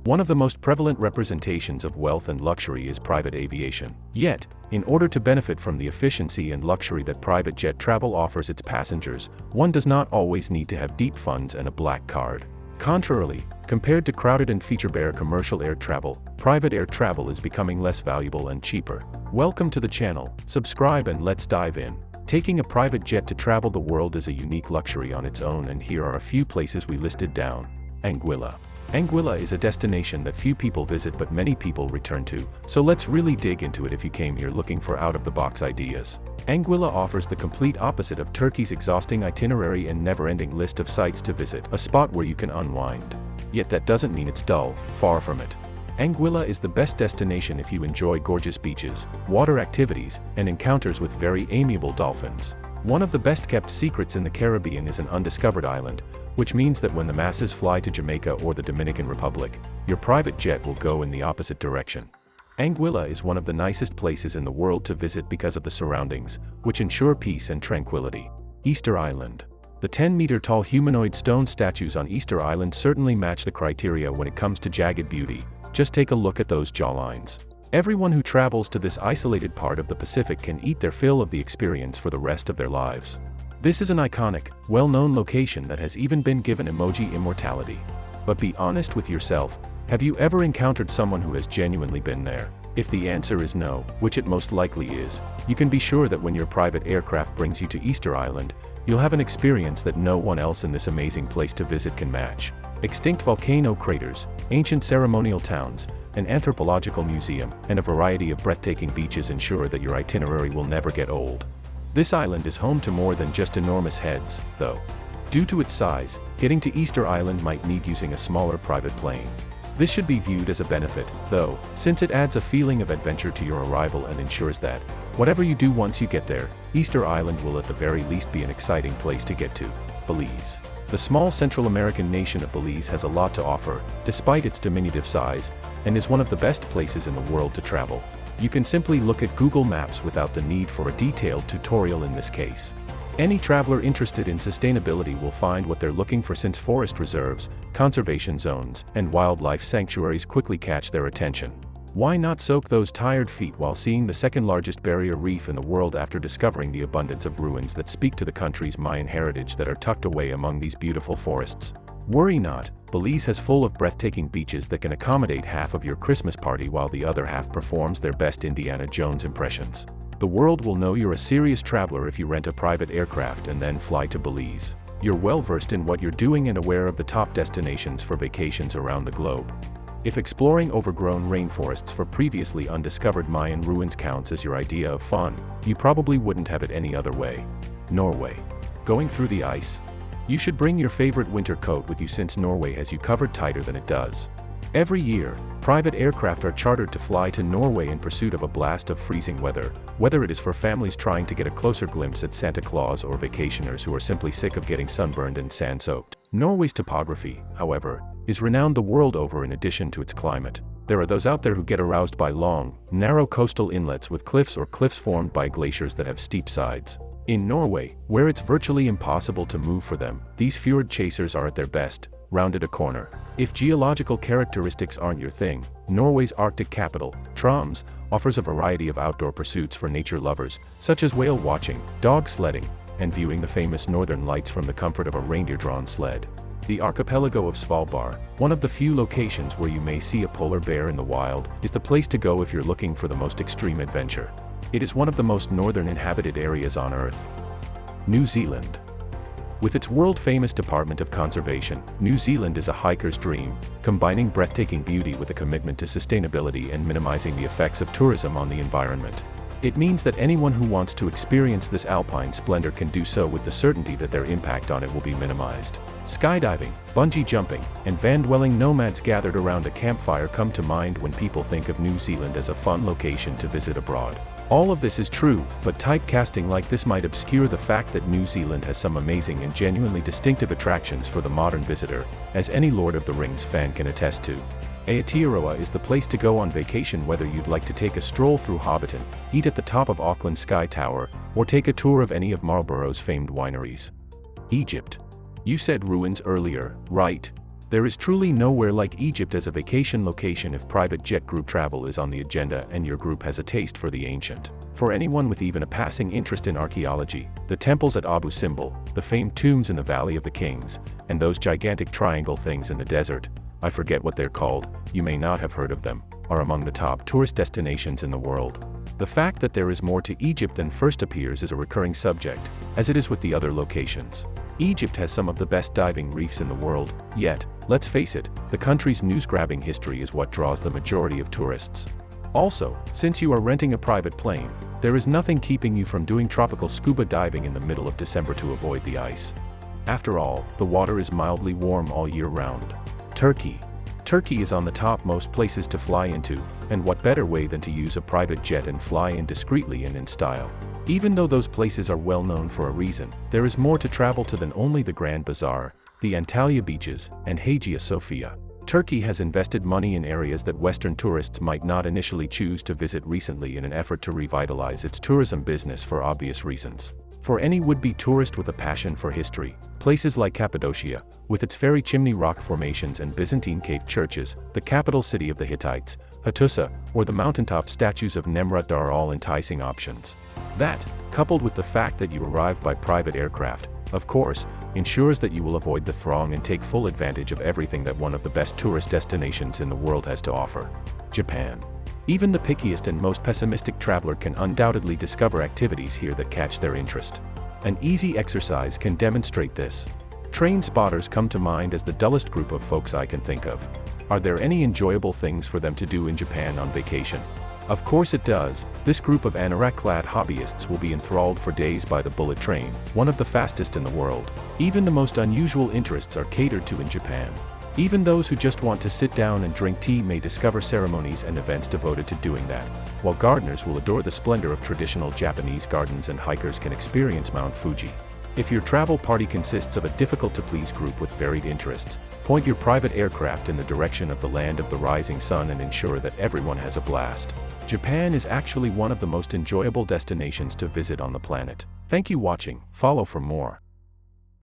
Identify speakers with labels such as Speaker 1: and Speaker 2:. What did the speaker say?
Speaker 1: One of the most prevalent representations of wealth and luxury is private aviation. Yet, in order to benefit from the efficiency and luxury that private jet travel offers its passengers, one does not always need to have deep funds and a black card. Contrarily, compared to crowded and feature-bare commercial air travel, private air travel is becoming less valuable and cheaper. Welcome to the channel, subscribe and let's dive in. Taking a private jet to travel the world is a unique luxury on its own, and here are a few places we listed down. Anguilla. Anguilla is a destination that few people visit but many people return to, so let's really dig into it if you came here looking for out-of-the-box ideas. Anguilla offers the complete opposite of Turkey's exhausting itinerary and never-ending list of sites to visit, a spot where you can unwind. Yet that doesn't mean it's dull, far from it. Anguilla is the best destination if you enjoy gorgeous beaches, water activities, and encounters with very amiable dolphins. One of the best-kept secrets in the Caribbean is an undiscovered island, which means that when the masses fly to Jamaica or the Dominican Republic, your private jet will go in the opposite direction. Anguilla is one of the nicest places in the world to visit because of the surroundings, which ensure peace and tranquility. Easter Island. The 10-meter-tall humanoid stone statues on Easter Island certainly match the criteria when it comes to jagged beauty. Just take a look at those jawlines. Everyone who travels to this isolated part of the Pacific can eat their fill of the experience for the rest of their lives. This is an iconic, well-known location that has even been given emoji immortality. But be honest with yourself, have you ever encountered someone who has genuinely been there? If the answer is no, which it most likely is, you can be sure that when your private aircraft brings you to Easter Island, you'll have an experience that no one else in this amazing place to visit can match. Extinct volcano craters, ancient ceremonial towns, an anthropological museum, and a variety of breathtaking beaches ensure that your itinerary will never get old. This island is home to more than just enormous heads, though. Due to its size, getting to Easter Island might need using a smaller private plane. This should be viewed as a benefit, though, since it adds a feeling of adventure to your arrival and ensures that, whatever you do once you get there, Easter Island will at the very least be an exciting place to get to. Belize. The small Central American nation of Belize has a lot to offer, despite its diminutive size, and is one of the best places in the world to travel. You can simply look at Google Maps without the need for a detailed tutorial in this case. Any traveler interested in sustainability will find what they're looking for, since forest reserves, conservation zones, and wildlife sanctuaries quickly catch their attention. Why not soak those tired feet while seeing the second-largest barrier reef in the world after discovering the abundance of ruins that speak to the country's Mayan heritage that are tucked away among these beautiful forests? Worry not, Belize has full of breathtaking beaches that can accommodate half of your Christmas party while the other half performs their best Indiana Jones impressions. The world will know you're a serious traveler if you rent a private aircraft and then fly to Belize. You're well versed in what you're doing and aware of the top destinations for vacations around the globe. If exploring overgrown rainforests for previously undiscovered Mayan ruins counts as your idea of fun, you probably wouldn't have it any other way. Norway. Going through the ice? You should bring your favorite winter coat with you, since Norway has you covered tighter than it does. Every year, private aircraft are chartered to fly to Norway in pursuit of a blast of freezing weather, whether it is for families trying to get a closer glimpse at Santa Claus or vacationers who are simply sick of getting sunburned and sand-soaked. Norway's topography, however, is renowned the world over. In addition to its climate, there are those out there who get aroused by long, narrow coastal inlets with cliffs or cliffs formed by glaciers that have steep sides. In Norway, where it's virtually impossible to move for them, these fjord chasers are at their best, rounded a corner. If geological characteristics aren't your thing, Norway's Arctic capital, Troms, offers a variety of outdoor pursuits for nature lovers, such as whale watching, dog sledding, and viewing the famous northern lights from the comfort of a reindeer-drawn sled. The archipelago of Svalbard, one of the few locations where you may see a polar bear in the wild, is the place to go if you're looking for the most extreme adventure. It is one of the most northern inhabited areas on Earth. New Zealand. With its world-famous Department of Conservation, New Zealand is a hiker's dream, combining breathtaking beauty with a commitment to sustainability and minimizing the effects of tourism on the environment. It means that anyone who wants to experience this alpine splendor can do so with the certainty that their impact on it will be minimized. Skydiving, bungee jumping, and van-dwelling nomads gathered around a campfire come to mind when people think of New Zealand as a fun location to visit abroad. All of this is true, but typecasting like this might obscure the fact that New Zealand has some amazing and genuinely distinctive attractions for the modern visitor, as any Lord of the Rings fan can attest to. Aotearoa is the place to go on vacation, whether you'd like to take a stroll through Hobbiton, eat at the top of Auckland's Sky Tower, or take a tour of any of Marlborough's famed wineries. Egypt. You said ruins earlier, right? There is truly nowhere like Egypt as a vacation location if private jet group travel is on the agenda and your group has a taste for the ancient. For anyone with even a passing interest in archaeology, the temples at Abu Simbel, the famed tombs in the Valley of the Kings, and those gigantic triangle things in the desert, I forget what they're called, you may not have heard of them, are among the top tourist destinations in the world. The fact that there is more to Egypt than first appears is a recurring subject, as it is with the other locations. Egypt has some of the best diving reefs in the world, yet, let's face it, the country's news-grabbing history is what draws the majority of tourists. Also, since you are renting a private plane, there is nothing keeping you from doing tropical scuba diving in the middle of December to avoid the ice. After all, the water is mildly warm all year round. Turkey. Turkey is on the top most places to fly into, and what better way than to use a private jet and fly in discreetly and in style. Even though those places are well known for a reason, there is more to travel to than only the Grand Bazaar, the Antalya beaches, and Hagia Sophia. Turkey has invested money in areas that Western tourists might not initially choose to visit recently in an effort to revitalize its tourism business for obvious reasons. For any would-be tourist with a passion for history, places like Cappadocia, with its fairy chimney rock formations and Byzantine cave churches, the capital city of the Hittites, Hattusa, or the mountaintop statues of Nemrut are all enticing options. That, coupled with the fact that you arrive by private aircraft, of course, ensures that you will avoid the throng and take full advantage of everything that one of the best tourist destinations in the world has to offer. Japan. Even the pickiest and most pessimistic traveler can undoubtedly discover activities here that catch their interest. An easy exercise can demonstrate this. Train spotters come to mind as the dullest group of folks I can think of. Are there any enjoyable things for them to do in Japan on vacation? Of course it does. This group of anorak-clad hobbyists will be enthralled for days by the bullet train, one of the fastest in the world. Even the most unusual interests are catered to in Japan. Even those who just want to sit down and drink tea may discover ceremonies and events devoted to doing that, while gardeners will adore the splendor of traditional Japanese gardens and hikers can experience Mount Fuji. If your travel party consists of a difficult-to-please group with varied interests, point your private aircraft in the direction of the land of the rising sun and ensure that everyone has a blast. Japan is actually one of the most enjoyable destinations to visit on the planet. Thank you for watching. Follow for more.